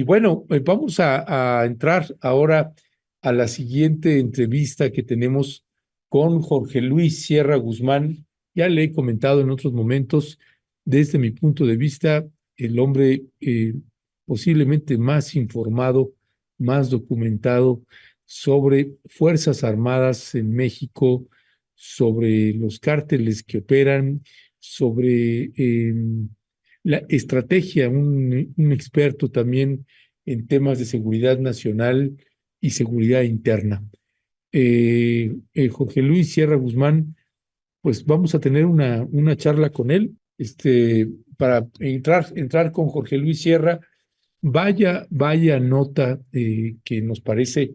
Y bueno, vamos a entrar ahora a la siguiente entrevista que tenemos con Jorge Luis Sierra Guzmán. Ya le he comentado en otros momentos, desde mi punto de vista, el hombre posiblemente más informado, más documentado sobre Fuerzas Armadas en México, sobre los cárteles que operan, sobre la estrategia, un experto también en temas de seguridad nacional y seguridad interna. Jorge Luis Sierra Guzmán, pues vamos a tener una charla con él. Para entrar con Jorge Luis Sierra, vaya nota que nos parece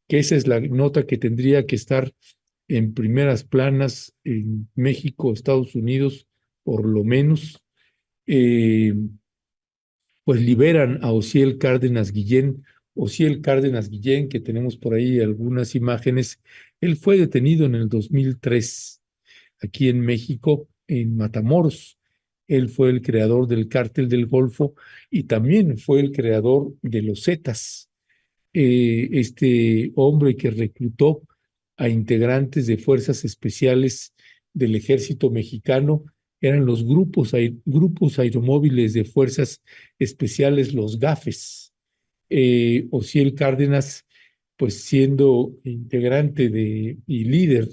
que esa es la nota que tendría que estar en primeras planas en México, Estados Unidos, por lo menos. Eh, pues liberan a Osiel Cárdenas Guillén. Osiel Cárdenas Guillén, que tenemos por ahí algunas imágenes, él fue detenido en el 2003 aquí en México, en Matamoros. Él fue el creador del Cártel del Golfo y también fue el creador de los Zetas, este hombre que reclutó a integrantes de fuerzas especiales del ejército mexicano. Eran los grupos aeromóviles de fuerzas especiales, los GAFES. Osiel Cárdenas, pues siendo integrante y líder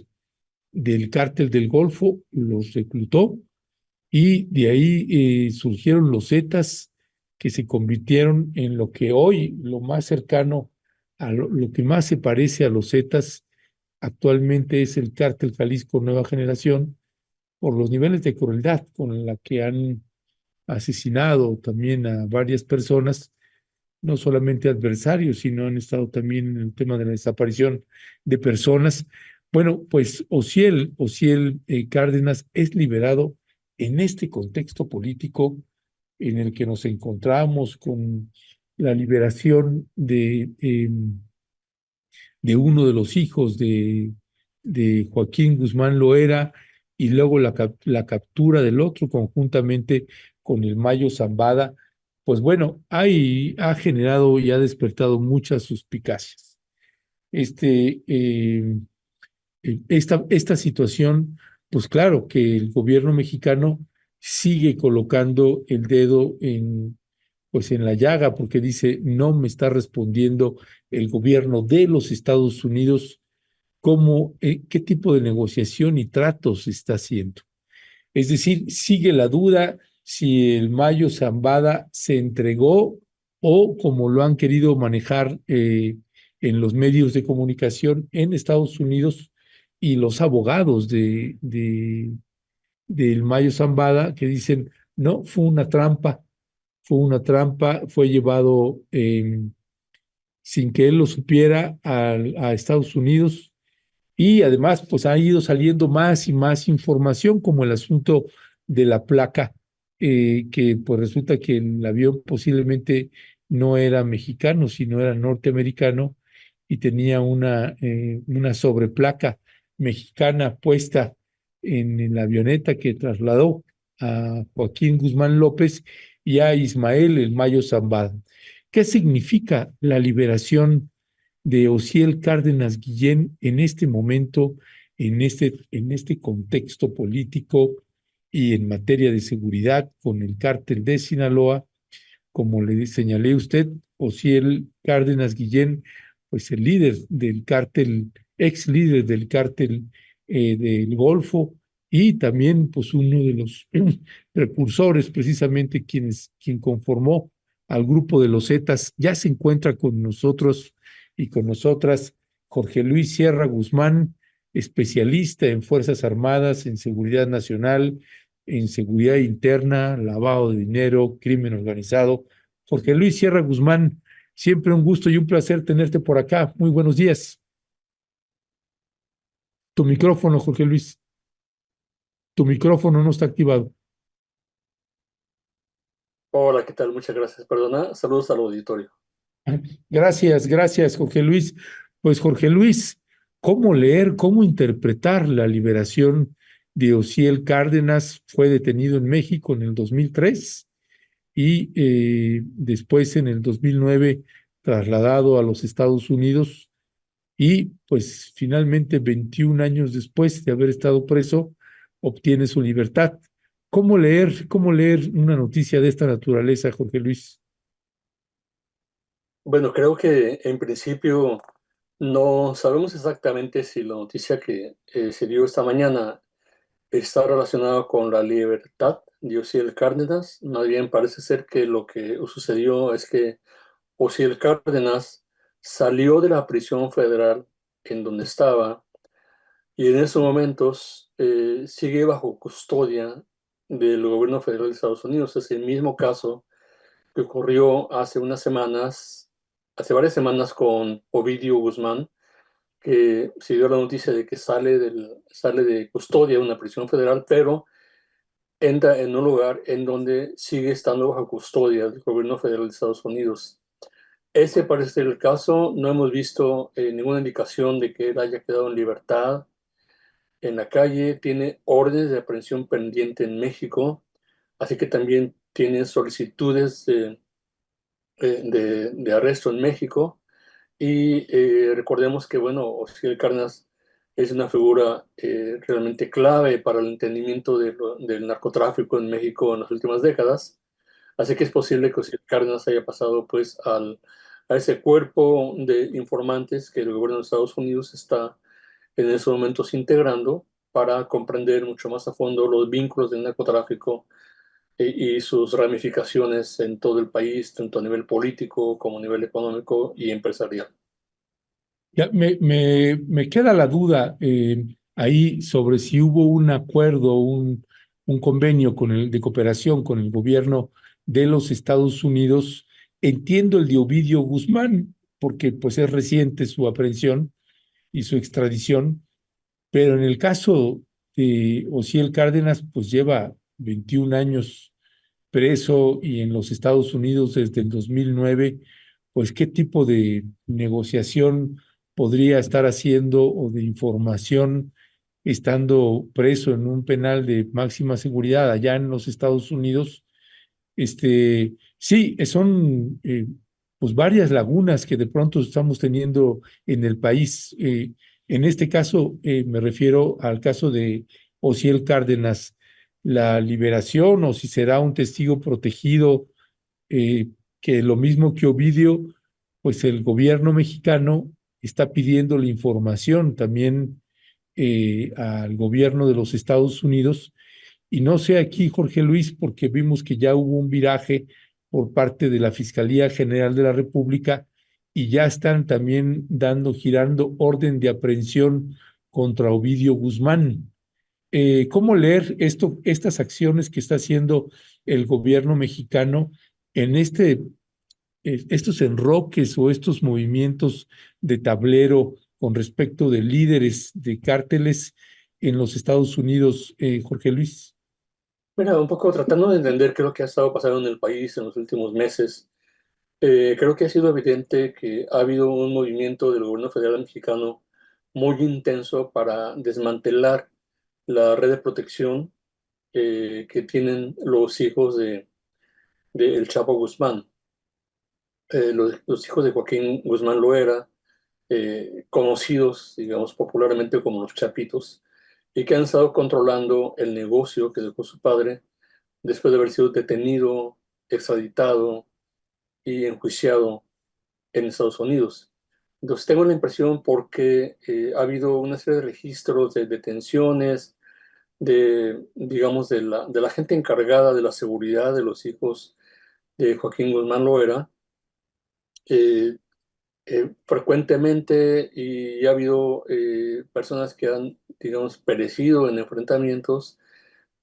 del Cártel del Golfo, los reclutó y de ahí surgieron los Zetas, que se convirtieron en lo que hoy, lo más cercano a lo que más se parece a los Zetas actualmente es el Cártel Jalisco Nueva Generación, por los niveles de crueldad con la que han asesinado también a varias personas, no solamente adversarios, sino han estado también en el tema de la desaparición de personas. Bueno, pues Osiel Cárdenas es liberado en este contexto político en el que nos encontramos con la liberación de uno de los hijos de Joaquín Guzmán Loera y luego la captura del otro conjuntamente con el Mayo Zambada. Pues bueno, ha generado y ha despertado muchas suspicacias. Este, eh, esta situación, pues claro que el gobierno mexicano sigue colocando el dedo pues en la llaga, porque dice, no me está respondiendo el gobierno de los Estados Unidos qué tipo de negociación y tratos está haciendo. Es decir, sigue la duda si el Mayo Zambada se entregó o como lo han querido manejar en los medios de comunicación en Estados Unidos y los abogados del Mayo Zambada que dicen, no, fue llevado sin que él lo supiera a Estados Unidos y además, pues ha ido saliendo más y más información, como el asunto de la placa, que pues resulta que el avión posiblemente no era mexicano, sino era norteamericano y tenía una sobreplaca mexicana puesta en la avioneta que trasladó a Joaquín Guzmán López y a Ismael El Mayo Zambada. ¿Qué significa la liberación de Osiel Cárdenas Guillén en este momento, en este contexto político y en materia de seguridad con el cártel de Sinaloa? Como le señalé a usted, Osiel Cárdenas Guillén, pues el líder del cártel, ex líder del cártel del Golfo y también pues uno de los precursores, precisamente quien conformó al grupo de los Zetas, ya se encuentra con nosotros y con nosotras Jorge Luis Sierra Guzmán, especialista en Fuerzas Armadas, en seguridad nacional, en seguridad interna, lavado de dinero, crimen organizado. Jorge Luis Sierra Guzmán, siempre un gusto y un placer tenerte por acá. Muy buenos días. Tu micrófono, Jorge Luis, tu micrófono no está activado. Hola, ¿qué tal? Muchas gracias. Perdona, saludos al auditorio. Gracias, Jorge Luis. Pues Jorge Luis, ¿cómo leer, cómo interpretar la liberación de Osiel Cárdenas? Fue detenido en México en el 2003 y después en el 2009 trasladado a los Estados Unidos y pues finalmente 21 años después de haber estado preso obtiene su libertad. Cómo leer una noticia de esta naturaleza, Jorge Luis? Bueno, creo que en principio no sabemos exactamente si la noticia que se dio esta mañana está relacionada con la libertad de Osiel Cárdenas. Más bien parece ser que lo que sucedió es que Osiel Cárdenas salió de la prisión federal en donde estaba y en esos momentos sigue bajo custodia del gobierno federal de Estados Unidos. Es el mismo caso que ocurrió hace unas semanas, hace varias semanas con Ovidio Guzmán, que se dio la noticia de que sale de custodia de una prisión federal, pero entra en un lugar en donde sigue estando bajo custodia del gobierno federal de Estados Unidos. Ese parece ser el caso. No hemos visto ninguna indicación de que él haya quedado en libertad en la calle. Tiene órdenes de aprehensión pendiente en México, así que también tiene solicitudes de arresto en México. Y recordemos que, bueno, Osiel Cárdenas es una figura realmente clave para el entendimiento del narcotráfico en México en las últimas décadas. Así que es posible que Osiel Cárdenas haya pasado pues a ese cuerpo de informantes que el gobierno de Estados Unidos está en esos momentos integrando para comprender mucho más a fondo los vínculos del narcotráfico y sus ramificaciones en todo el país, tanto a nivel político como a nivel económico y empresarial. Ya, me queda la duda ahí sobre si hubo un acuerdo, un convenio de cooperación con el gobierno de los Estados Unidos. Entiendo el de Ovidio Guzmán, porque pues es reciente su aprehensión y su extradición, pero en el caso de Osiel Cárdenas, pues lleva 21 años preso y en los Estados Unidos desde el 2009, pues qué tipo de negociación podría estar haciendo o de información estando preso en un penal de máxima seguridad allá en los Estados Unidos. Sí, son pues varias lagunas que de pronto estamos teniendo en el país. En este caso, me refiero al caso de Osiel Cárdenas, la liberación o si será un testigo protegido, eh, que lo mismo que Ovidio, pues el gobierno mexicano está pidiendo la información también al gobierno de los Estados Unidos y no sé aquí, Jorge Luis, porque vimos que ya hubo un viraje por parte de la Fiscalía General de la República y ya están también girando orden de aprehensión contra Ovidio Guzmán. ¿Cómo leer estas acciones que está haciendo el gobierno mexicano en estos enroques o estos movimientos de tablero con respecto de líderes de cárteles en los Estados Unidos, Jorge Luis? Mira, un poco tratando de entender qué es lo que ha estado pasando en el país en los últimos meses, creo que ha sido evidente que ha habido un movimiento del gobierno federal mexicano muy intenso para desmantelar la red de protección que tienen los hijos de El Chapo Guzmán. Los hijos de Joaquín Guzmán Loera, conocidos, digamos, popularmente como los Chapitos, y que han estado controlando el negocio que dejó su padre después de haber sido detenido, extraditado y enjuiciado en Estados Unidos. Entonces tengo la impresión porque ha habido una serie de registros de detenciones, digamos, de la gente encargada de la seguridad de los hijos de Joaquín Guzmán Loera, eh, frecuentemente, y ha habido personas que han, digamos, perecido en enfrentamientos,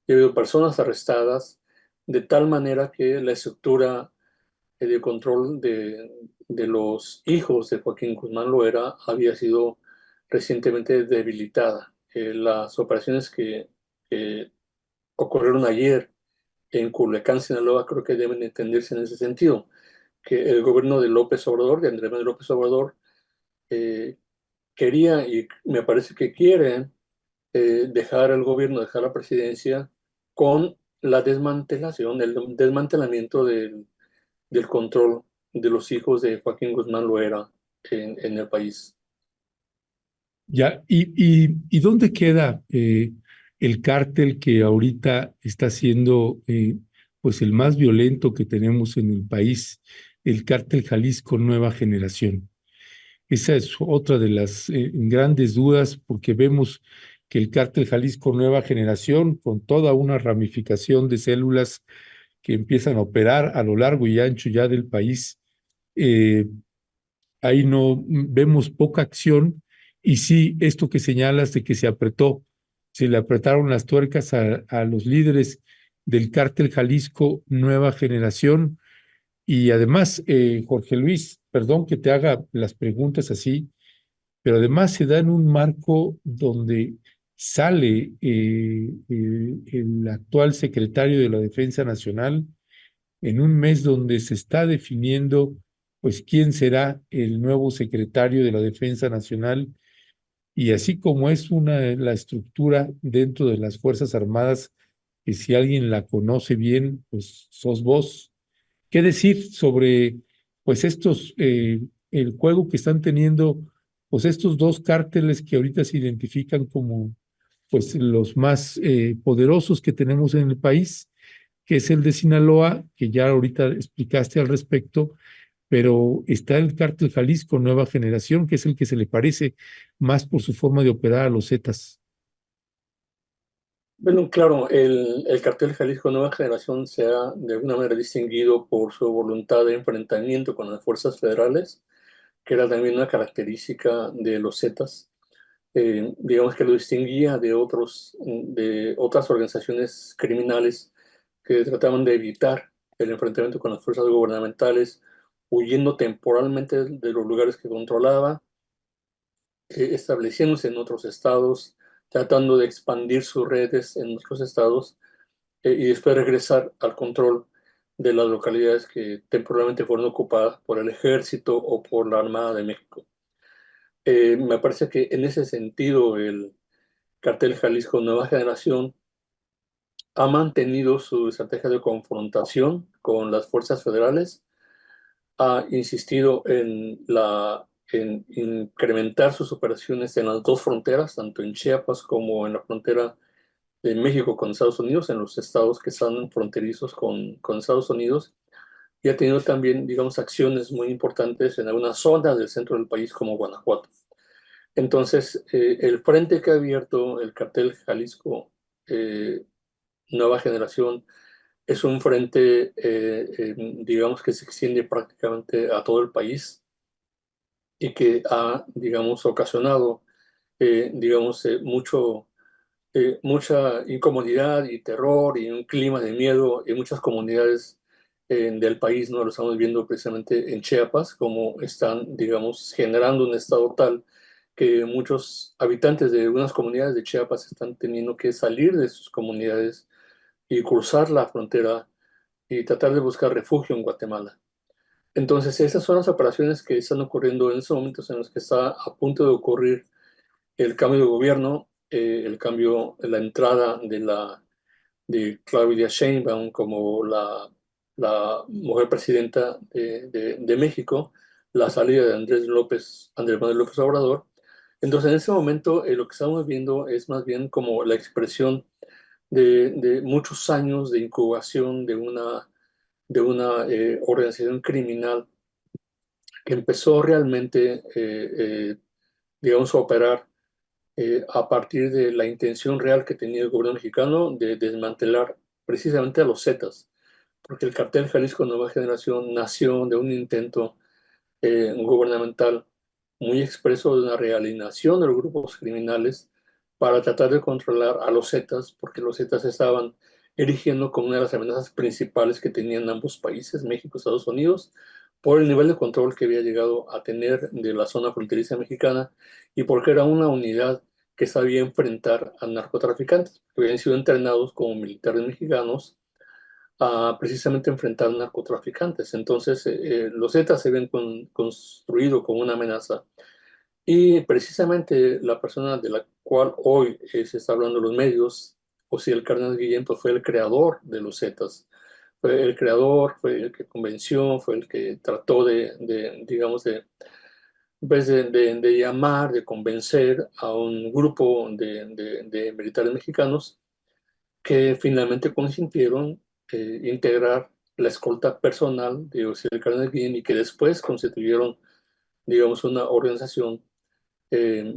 y ha habido personas arrestadas, de tal manera que la estructura de control de los hijos de Joaquín Guzmán Loera había sido recientemente debilitada. Las operaciones que ocurrieron ayer en Culiacán, Sinaloa, creo que deben entenderse en ese sentido, que el gobierno de López Obrador, de Andrés Manuel López Obrador, eh, quería y me parece que quiere dejar el gobierno, dejar la presidencia con la desmantelación, el desmantelamiento del control de los hijos de Joaquín Guzmán Loera en el país. Ya, ¿y dónde queda el cártel que ahorita está siendo pues el más violento que tenemos en el país, el cártel Jalisco Nueva Generación? Esa es otra de las grandes dudas, porque vemos que el cártel Jalisco Nueva Generación, con toda una ramificación de células que empiezan a operar a lo largo y ancho ya del país, eh, ahí no vemos poca acción. Y sí, esto que señalas de que se apretó, se le apretaron las tuercas a los líderes del cártel Jalisco Nueva Generación. Y además, Jorge Luis, perdón que te haga las preguntas así, pero además se da en un marco donde sale el actual secretario de la Defensa Nacional en un mes donde se está definiendo pues quién será el nuevo secretario de la Defensa Nacional, y así como es la estructura dentro de las Fuerzas Armadas, que si alguien la conoce bien, pues sos vos. ¿Qué decir sobre pues el juego que están teniendo pues estos dos cárteles que ahorita se identifican como pues los más poderosos que tenemos en el país, que es el de Sinaloa, que ya ahorita explicaste al respecto, pero está el cártel Jalisco Nueva Generación, que es el que se le parece más por su forma de operar a los Zetas. Bueno, claro, el cartel Jalisco Nueva Generación se ha de alguna manera distinguido por su voluntad de enfrentamiento con las fuerzas federales, que era también una característica de los Zetas. Digamos que lo distinguía de otras organizaciones criminales que trataban de evitar el enfrentamiento con las fuerzas gubernamentales, huyendo temporalmente de los lugares que controlaba, estableciéndose en otros estados, tratando de expandir sus redes en otros estados, y después regresar al control de las localidades que temporalmente fueron ocupadas por el ejército o por la Armada de México. Me parece que en ese sentido el cartel Jalisco Nueva Generación ha mantenido su estrategia de confrontación con las fuerzas federales, ha insistido en incrementar sus operaciones en las dos fronteras, tanto en Chiapas como en la frontera de México con Estados Unidos, en los estados que están fronterizos con Estados Unidos, y ha tenido también, digamos, acciones muy importantes en algunas zonas del centro del país como Guanajuato. Entonces, el frente que ha abierto el cartel Jalisco eh, Nueva Generación es un frente, digamos, que se extiende prácticamente a todo el país y que ha, digamos, ocasionado, digamos, mucha incomodidad y terror y un clima de miedo en muchas comunidades del país, ¿no? Lo estamos viendo precisamente en Chiapas, como están, digamos, generando un estado tal que muchos habitantes de algunas comunidades de Chiapas están teniendo que salir de sus comunidades y cruzar la frontera y tratar de buscar refugio en Guatemala. Entonces, esas son las operaciones que están ocurriendo en estos momentos en los que está a punto de ocurrir el cambio de gobierno, la entrada de Claudia Sheinbaum como la mujer presidenta de México, la salida de Andrés Manuel López Obrador. Entonces, en ese momento, lo que estamos viendo es más bien como la expresión de muchos años de incubación de una organización criminal que empezó realmente, digamos, a operar a partir de la intención real que tenía el gobierno mexicano de desmantelar precisamente a los Zetas, porque el cartel Jalisco Nueva Generación nació de un intento gubernamental muy expreso de una realinación de los grupos criminales para tratar de controlar a los Zetas, porque los Zetas estaban erigiendo como una de las amenazas principales que tenían ambos países, México y Estados Unidos, por el nivel de control que había llegado a tener de la zona fronteriza mexicana y porque era una unidad que sabía enfrentar a narcotraficantes, que habían sido entrenados como militares mexicanos a precisamente enfrentar narcotraficantes. Entonces, los Zetas se ven construido como una amenaza y precisamente la persona de la cual hoy se está hablando en los medios, Osiel Cárdenas Guillén pues, fue el creador de los Zetas. Fue el creador, fue el que convenció, fue el que trató digamos, pues de llamar, de convencer a un grupo de militares mexicanos que finalmente consintieron integrar la escolta personal de Osiel Cárdenas Guillén y que después constituyeron, digamos, una organización eh,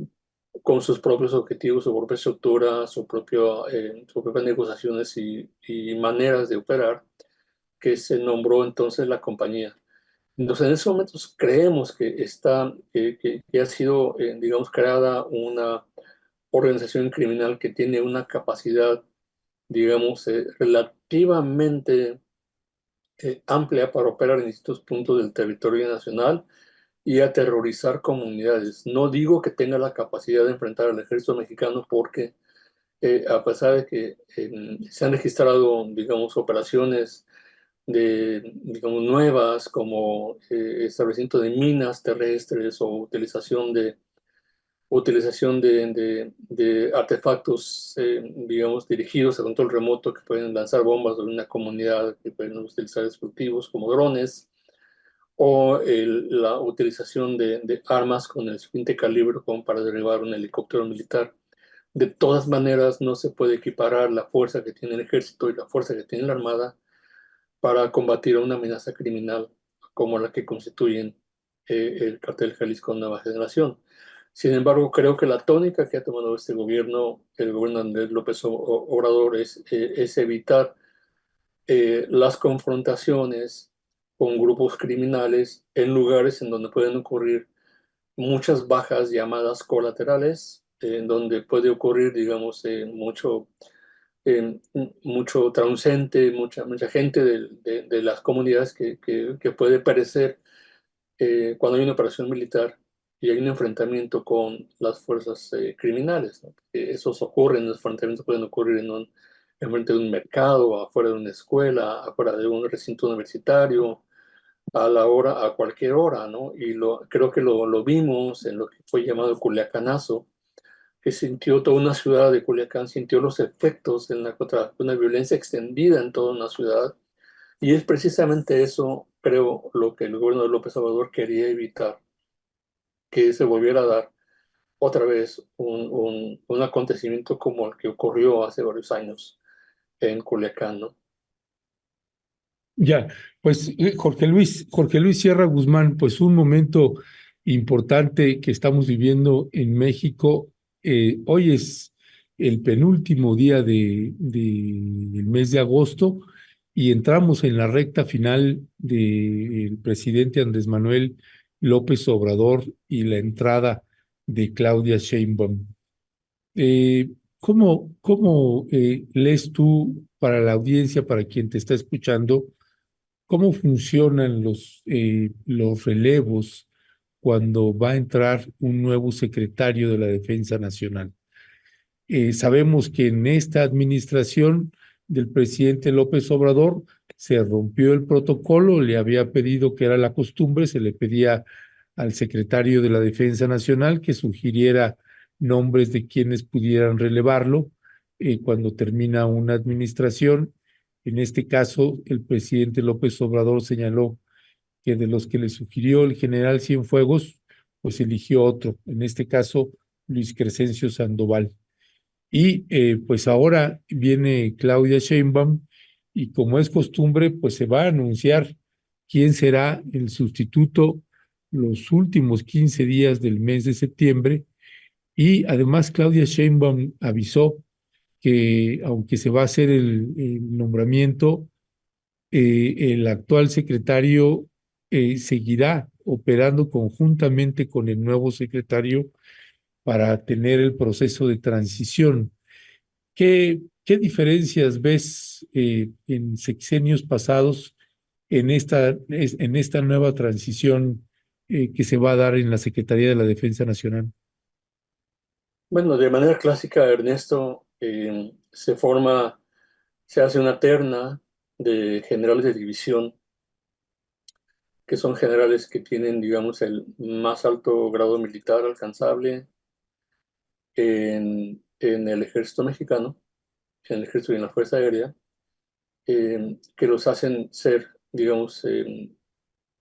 con sus propios objetivos, su propia estructura, sus propias negociaciones y maneras de operar, que se nombró entonces la compañía. Entonces, en esos momentos creemos que ha sido, digamos, creada una organización criminal que tiene una capacidad, digamos, relativamente amplia para operar en distintos puntos del territorio nacional y aterrorizar comunidades. No digo que tenga la capacidad de enfrentar al ejército mexicano porque a pesar de que se han registrado, digamos, operaciones digamos, nuevas como establecimiento de minas terrestres o utilización de artefactos, digamos, dirigidos a control remoto que pueden lanzar bombas sobre una comunidad, que pueden utilizar explosivos como drones, o la utilización de armas con el suficiente calibre como para derribar un helicóptero militar. De todas maneras, no se puede equiparar la fuerza que tiene el ejército y la fuerza que tiene la armada para combatir a una amenaza criminal como la que constituyen el cartel Jalisco Nueva Generación. Sin embargo, creo que la tónica que ha tomado este gobierno, el gobierno de Andrés López Obrador, es evitar las confrontaciones con grupos criminales en lugares en donde pueden ocurrir muchas bajas llamadas colaterales, en donde puede ocurrir, digamos, eh, mucho transeúnte, mucha gente de las comunidades que puede perecer cuando hay una operación militar y hay un enfrentamiento con las fuerzas criminales, ¿no? Esos ocurren, los enfrentamientos pueden ocurrir enfrente de un mercado, afuera de una escuela, afuera de un recinto universitario, a cualquier hora, ¿no? Y creo que lo vimos en lo que fue llamado el Culiacanazo, que sintió toda una ciudad de Culiacán, sintió los efectos del narcotráfico, una violencia extendida en toda una ciudad. Y es precisamente eso, creo, lo que el gobierno de López Obrador quería evitar, que se volviera a dar otra vez un acontecimiento como el que ocurrió hace varios años en Culiacán, ¿no? Ya, pues Jorge Luis Sierra Guzmán, pues un momento importante que estamos viviendo en México. Hoy es el penúltimo día del mes de agosto y entramos en la recta final del presidente Andrés Manuel López Obrador y la entrada de Claudia Sheinbaum. Eh, ¿cómo lees tú para la audiencia, para quien te está escuchando? ¿Cómo funcionan los relevos cuando va a entrar un nuevo secretario de la Defensa Nacional? Sabemos que en esta administración del presidente López Obrador se rompió el protocolo, le había pedido, que era la costumbre, se le pedía al secretario de la Defensa Nacional que sugiriera nombres de quienes pudieran relevarlo cuando termina una administración. En este caso, el presidente López Obrador señaló que de los que le sugirió el general Cienfuegos, pues eligió otro, en este caso Luis Crescencio Sandoval. Y pues ahora viene Claudia Sheinbaum y, como es costumbre, pues se va a anunciar quién será el sustituto los últimos 15 días del mes de septiembre. Y además Claudia Sheinbaum avisó que, aunque se va a hacer el nombramiento, el actual secretario seguirá operando conjuntamente con el nuevo secretario para tener el proceso de transición. ¿Qué diferencias ves en sexenios pasados en esta nueva transición que se va a dar en la Secretaría de la Defensa Nacional? Bueno, de manera clásica, Ernesto, se hace una terna de generales de división, que son generales que tienen, digamos, el más alto grado militar alcanzable en el ejército mexicano. en el ejército y en la Fuerza Aérea, que los hacen ser, digamos,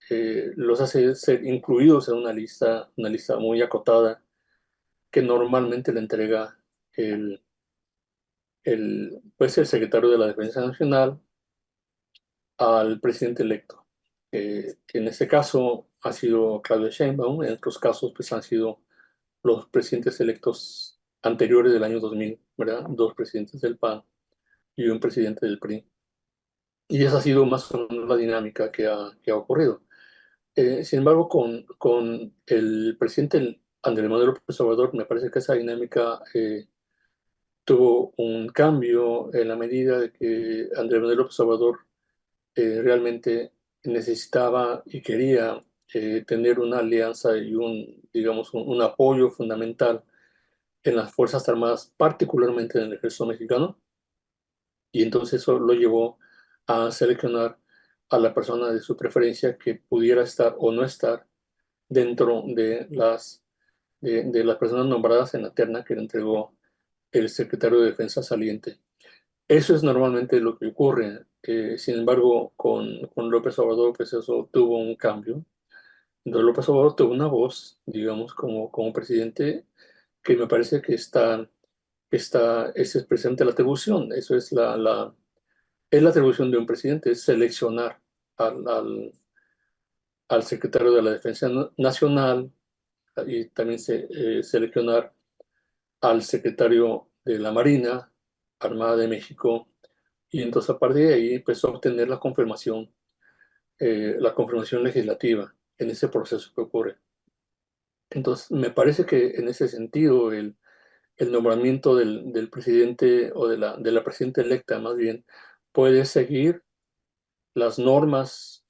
los hace ser incluidos en una lista muy acotada que normalmente le entrega el, pues el secretario de la Defensa Nacional al presidente electo, que en este caso ha sido Claudia Sheinbaum. En otros casos pues han sido los presidentes electos anteriores del año 2000, ¿verdad? Dos presidentes del PAN y un presidente del PRI. Y esa ha sido más o menos la dinámica que ha ocurrido. Sin embargo, con el presidente Andrés Manuel López Obrador, me parece que esa dinámica tuvo un cambio en la medida de que Andrés Manuel López Obrador realmente necesitaba y quería tener una alianza y digamos, un apoyo fundamental en las Fuerzas Armadas, particularmente en el ejército mexicano, y entonces eso lo llevó a seleccionar a la persona de su preferencia que pudiera estar o no estar dentro de las personas nombradas en la terna que le entregó el secretario de Defensa saliente. Eso es normalmente lo que ocurre. Sin embargo, con López Obrador, pues eso tuvo un cambio. Entonces López Obrador tuvo una voz, digamos, como presidente, que me parece que es precisamente la atribución. Eso es es la atribución de un presidente, es seleccionar al secretario de la Defensa Nacional y también seleccionar al secretario de la Marina Armada de México, y entonces a partir de ahí empezó a obtener la confirmación legislativa en ese proceso que ocurre. Entonces me parece que en ese sentido el nombramiento del presidente o de la presidenta electa más bien puede seguir las normas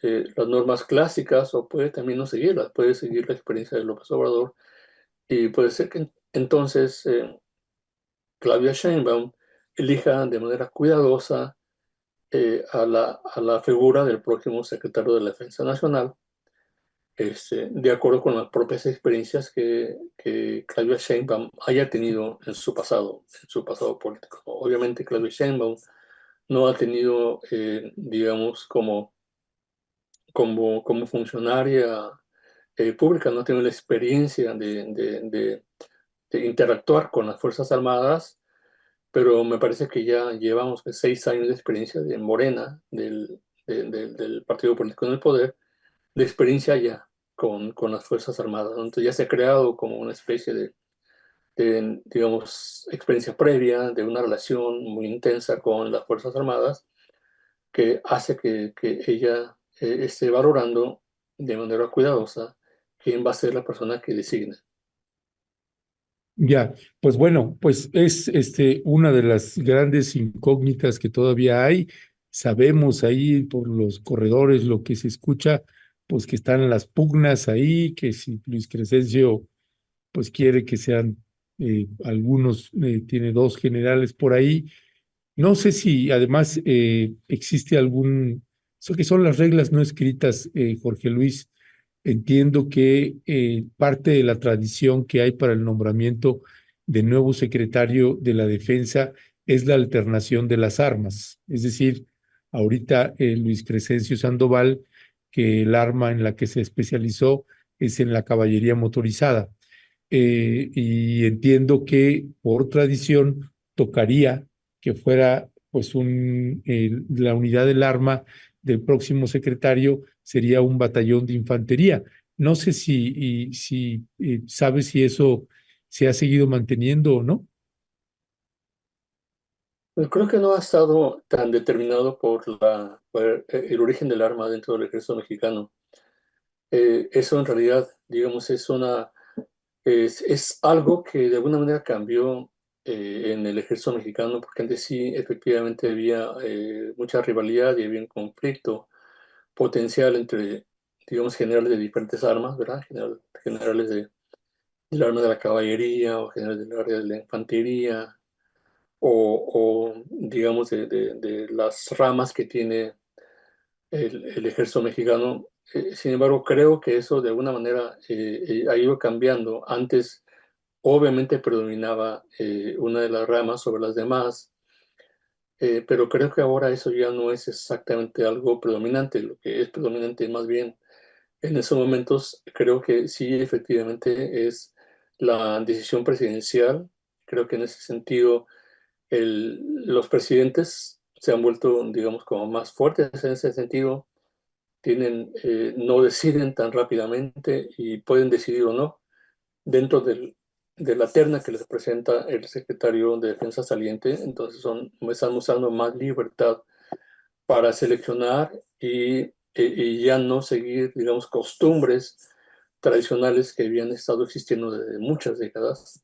clásicas, o puede también no seguirlas, puede seguir la experiencia de López Obrador, y puede ser que entonces Claudia Sheinbaum elija de manera cuidadosa a la figura del próximo secretario de la Defensa Nacional, de acuerdo con las propias experiencias que Claudia Sheinbaum haya tenido en su pasado político. Obviamente Claudia Sheinbaum no ha tenido, digamos, como funcionaria pública, no ha tenido la experiencia de interactuar con las Fuerzas Armadas, pero me parece que ya llevamos pues, 6 años de experiencia de Morena, del partido político en el poder, de experiencia ya con las Fuerzas Armadas, ¿no? Entonces ya se ha creado como una especie digamos, experiencia previa de una relación muy intensa con las Fuerzas Armadas, que hace que ella esté valorando de manera cuidadosa quién va a ser la persona que designe. Ya, pues bueno, pues es una de las grandes incógnitas que todavía hay. Sabemos ahí por los corredores lo que se escucha, pues que están las pugnas ahí, que si Luis Crescencio pues quiere que sean algunos, tiene dos generales por ahí. No sé si además existe algún, eso que son las reglas no escritas, Jorge Luis. Entiendo que parte de la tradición que hay para el nombramiento de nuevo secretario de la Defensa es la alternación de las armas. Es decir, ahorita Luis Crescencio Sandoval, que el arma en la que se especializó es en la caballería motorizada. Y entiendo que por tradición tocaría que fuera pues la unidad del arma del próximo secretario sería un batallón de infantería. No sé si sabes si eso se ha seguido manteniendo o no. Pues creo que no ha estado tan determinado por el origen del arma dentro del ejército mexicano. Eso en realidad, digamos, es algo que de alguna manera cambió en el ejército mexicano, porque antes sí, efectivamente había mucha rivalidad y había un conflicto potencial entre, digamos, generales de diferentes armas, ¿verdad? Generales del arma de la caballería o generales del área de la infantería digamos, de las ramas que tiene el ejército mexicano. Sin embargo, creo que eso de alguna manera ha ido cambiando. Antes, obviamente, predominaba una de las ramas sobre las demás, pero creo que ahora eso ya no es exactamente algo predominante. Lo que es predominante más bien en esos momentos, creo que sí, efectivamente es la decisión presidencial. Creo que en ese sentido los presidentes se han vuelto, digamos, como más fuertes en ese sentido. No deciden tan rápidamente y pueden decidir o no dentro de la terna que les presenta el secretario de Defensa saliente. Entonces están usando más libertad para seleccionar y ya no seguir, digamos, costumbres tradicionales que habían estado existiendo desde muchas décadas,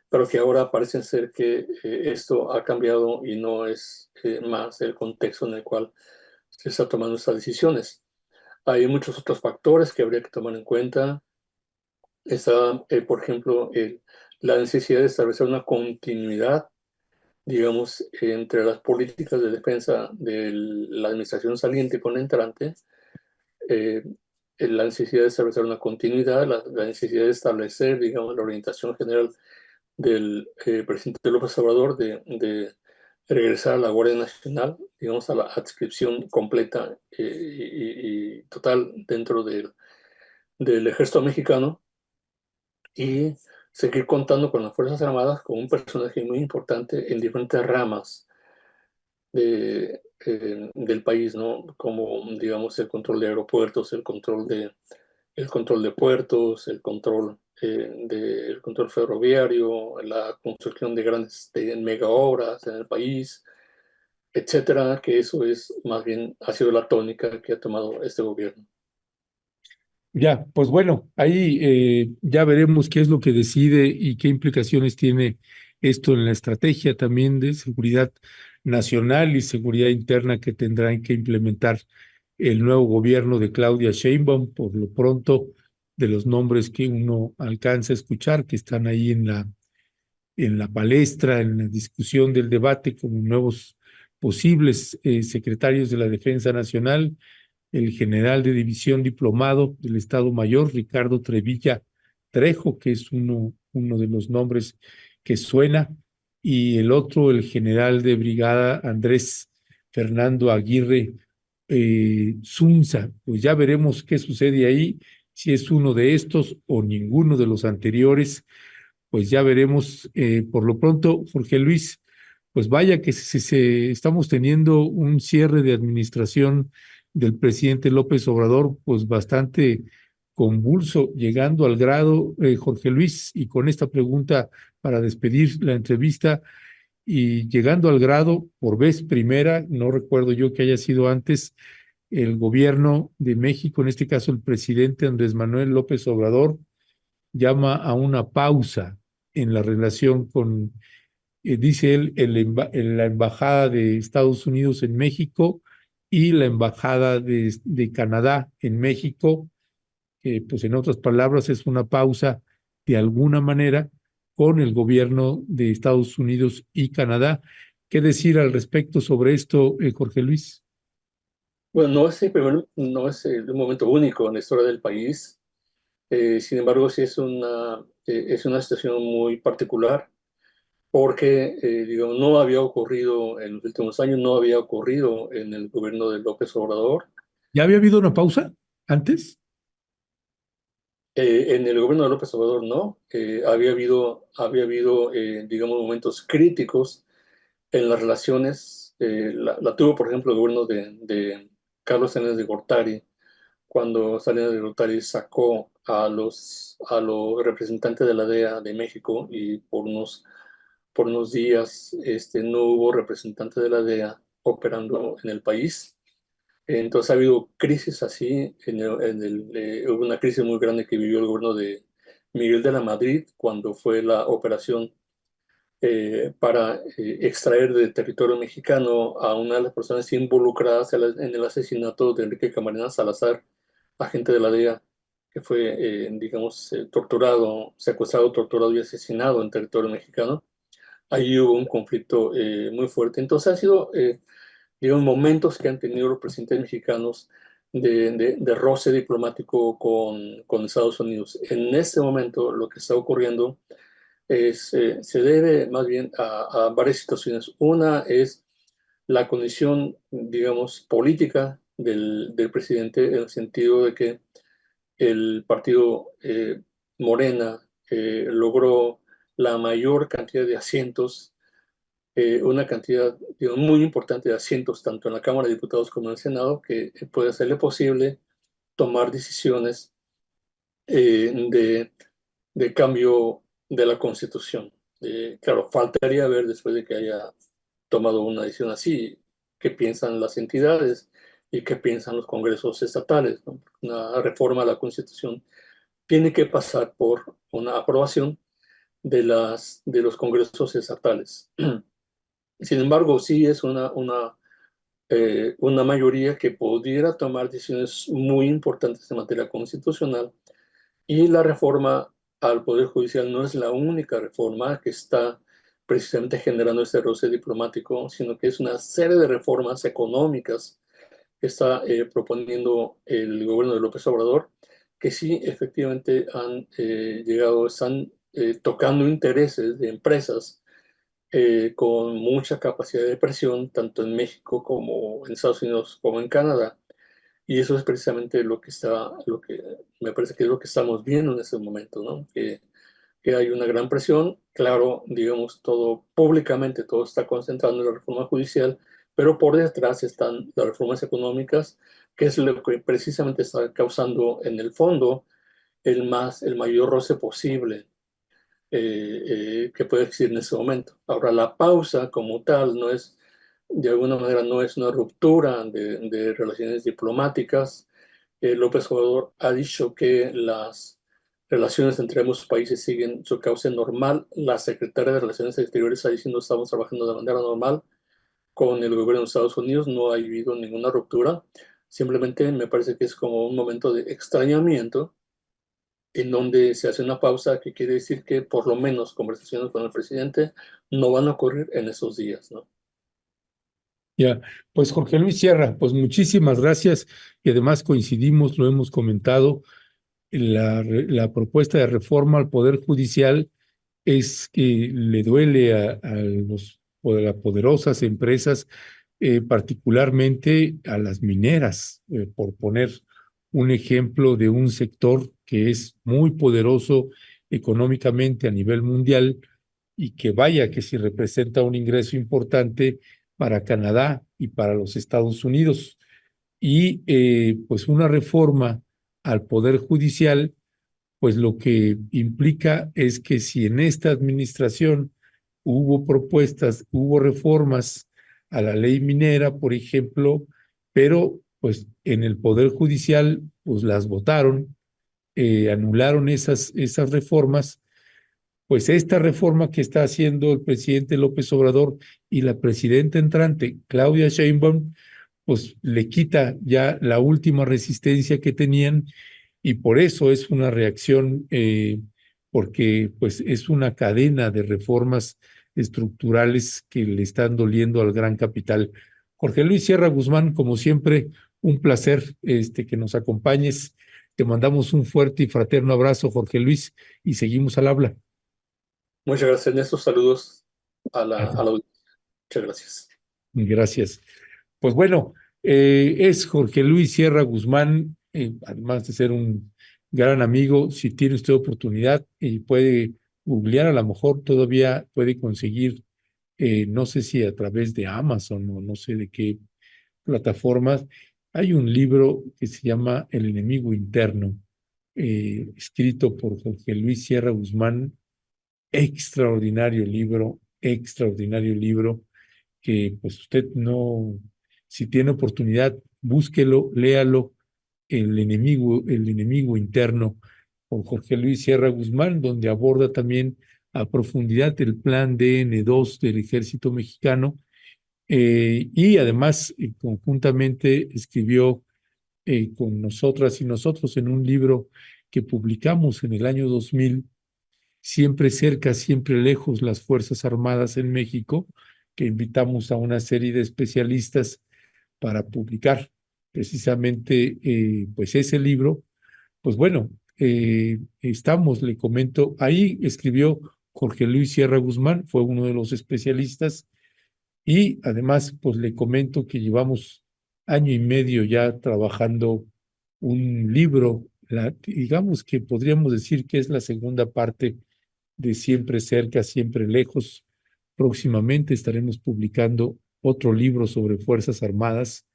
pero que ahora parecen ser que esto ha cambiado y no es más el contexto en el cual se está tomando estas decisiones. Hay muchos otros factores que habría que tomar en cuenta. Está, por ejemplo, la necesidad de establecer una continuidad, digamos, entre las políticas de defensa de la administración saliente con la entrante, eh, la necesidad de establecer una continuidad, la necesidad de establecer, digamos, la orientación general del presidente López Obrador de regresar a la Guardia Nacional, digamos, a la adscripción completa y total dentro del ejército mexicano y seguir contando con las Fuerzas Armadas como un personaje muy importante en diferentes ramas del país, ¿no? Como, digamos, el control de aeropuertos, el control de puertos, el control ferroviario, la construcción de grandes mega obras en el país, etcétera, que eso es más bien ha sido la tónica que ha tomado este gobierno. Ya, pues bueno, ahí ya veremos qué es lo que decide y qué implicaciones tiene esto en la estrategia también de seguridad nacional y seguridad interna que tendrán que implementar el nuevo gobierno de Claudia Sheinbaum. Por lo pronto, de los nombres que uno alcanza a escuchar, que están ahí en la palestra, en la discusión del debate como nuevos posibles secretarios de la Defensa Nacional, el general de división diplomado del Estado Mayor, Ricardo Trevilla Trejo, que es uno de los nombres que suena, y el otro, el general de brigada Andrés Fernando Aguirre Zunza. Pues ya veremos qué sucede ahí, si es uno de estos o ninguno de los anteriores, pues ya veremos. Por lo pronto, Jorge Luis, pues vaya que estamos teniendo un cierre de administración del presidente López Obrador, pues bastante convulso, llegando al grado, Jorge Luis, y con esta pregunta para despedir la entrevista, y llegando al grado, por vez primera, no recuerdo yo que haya sido antes, el gobierno de México, en este caso el presidente Andrés Manuel López Obrador, llama a una pausa en la relación con, dice él, en la Embajada de Estados Unidos en México y la Embajada de Canadá en México, que pues en otras palabras es una pausa de alguna manera con el gobierno de Estados Unidos y Canadá. ¿Qué decir al respecto sobre esto, Jorge Luis? Bueno, no es un momento único en la historia del país. Sin embargo, sí es una situación muy particular porque, digamos, no había ocurrido en los últimos años, no había ocurrido en el gobierno de López Obrador. ¿Ya había habido una pausa antes? En el gobierno de López Obrador no. Había habido digamos, momentos críticos en las relaciones. La tuvo, por ejemplo, el gobierno de Carlos Salinas de Gortari, cuando Salinas de Gortari sacó a los representantes de la DEA de México y por unos días no hubo representantes de la DEA operando en el país. Entonces ha habido crisis así, hubo una crisis muy grande que vivió el gobierno de Miguel de la Madrid cuando fue la operación para extraer del territorio mexicano a una de las personas involucradas en el asesinato de Enrique Camarena Salazar, agente de la DEA, que fue, digamos, torturado, secuestrado, torturado y asesinado en territorio mexicano. Ahí hubo un conflicto muy fuerte. Entonces ha sido, digamos, momentos que han tenido los presidentes mexicanos de roce diplomático con Estados Unidos. En este momento lo que está ocurriendo se debe más bien a varias situaciones. Una es la condición, digamos, política del presidente, en el sentido de que el partido Morena logró la mayor cantidad de asientos, una cantidad, digamos, muy importante de asientos, tanto en la Cámara de Diputados como en el Senado, que puede hacerle posible tomar decisiones de cambio de la Constitución. Claro, faltaría ver después de que haya tomado una decisión así, qué piensan las entidades y qué piensan los congresos estatales, ¿no? Una reforma a la Constitución tiene que pasar por una aprobación de los congresos estatales. Sin embargo, sí es una mayoría que pudiera tomar decisiones muy importantes en materia constitucional, y la reforma al Poder Judicial no es la única reforma que está precisamente generando este roce diplomático, sino que es una serie de reformas económicas que está proponiendo el gobierno de López Obrador, que sí efectivamente han llegado, están tocando intereses de empresas con mucha capacidad de presión, tanto en México como en Estados Unidos como en Canadá. Y eso es precisamente lo que me parece que es lo que estamos viendo en este momento, ¿no? Que hay una gran presión, claro, digamos, todo públicamente, todo está concentrado en la reforma judicial, pero por detrás están las reformas económicas, que es lo que precisamente está causando en el fondo el mayor roce posible que puede existir en ese momento. Ahora, la pausa como tal no es, de alguna manera, no es una ruptura de relaciones diplomáticas. López Obrador ha dicho que las relaciones entre ambos países siguen su cauce normal. La secretaria de Relaciones Exteriores está diciendo estamos trabajando de manera normal con el gobierno de Estados Unidos, no ha habido ninguna ruptura. Simplemente me parece que es como un momento de extrañamiento en donde se hace una pausa, que quiere decir que por lo menos conversaciones con el presidente no van a ocurrir en esos días, ¿no? Ya, pues Jorge Luis Sierra, pues muchísimas gracias y además coincidimos, lo hemos comentado, la propuesta de reforma al Poder Judicial es que le duele a las poderosas empresas, particularmente a las mineras, por poner un ejemplo de un sector que es muy poderoso económicamente a nivel mundial y que vaya que si representa un ingreso importante para Canadá y para los Estados Unidos. Y pues una reforma al Poder Judicial pues lo que implica es que si en esta administración hubo propuestas, hubo reformas a la ley minera, por ejemplo, pero pues en el Poder Judicial pues las votaron, anularon esas reformas, pues esta reforma que está haciendo el presidente López Obrador y la presidenta entrante, Claudia Sheinbaum, pues le quita ya la última resistencia que tenían y por eso es una reacción, porque pues es una cadena de reformas estructurales que le están doliendo al gran capital. Jorge Luis Sierra Guzmán, como siempre, un placer que nos acompañes. Te mandamos un fuerte y fraterno abrazo, Jorge Luis, y seguimos al habla. Muchas gracias, Ernesto. Saludos a la audiencia. Muchas gracias. Gracias. Pues bueno, es Jorge Luis Sierra Guzmán, además de ser un gran amigo, si tiene usted oportunidad y puede googlear, a lo mejor todavía puede conseguir, no sé si a través de Amazon o no sé de qué plataformas, hay un libro que se llama El enemigo interno, escrito por Jorge Luis Sierra Guzmán, extraordinario libro que pues usted no, si tiene oportunidad, búsquelo, léalo, el enemigo interno, por Jorge Luis Sierra Guzmán, donde aborda también a profundidad el plan DN2 del Ejército Mexicano, y además conjuntamente escribió con nosotras y nosotros en un libro que publicamos en el año 2000, Siempre cerca, siempre lejos, las Fuerzas Armadas en México, que invitamos a una serie de especialistas para publicar precisamente pues ese libro. Pues bueno, estamos, le comento, ahí escribió Jorge Luis Sierra Guzmán, fue uno de los especialistas, Y además, pues le comento que llevamos año y medio ya trabajando un libro, digamos que podríamos decir que es la segunda parte de Siempre cerca, siempre lejos. Próximamente estaremos publicando otro libro sobre Fuerzas Armadas.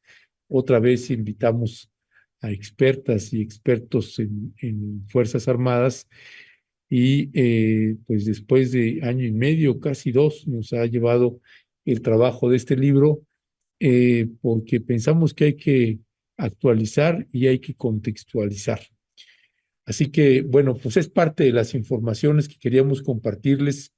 Otra vez invitamos a expertas y expertos en Fuerzas Armadas y pues después de año y medio, casi dos, nos ha llevado el trabajo de este libro porque pensamos que hay que actualizar y hay que contextualizar. Así que, bueno, pues es parte de las informaciones que queríamos compartirles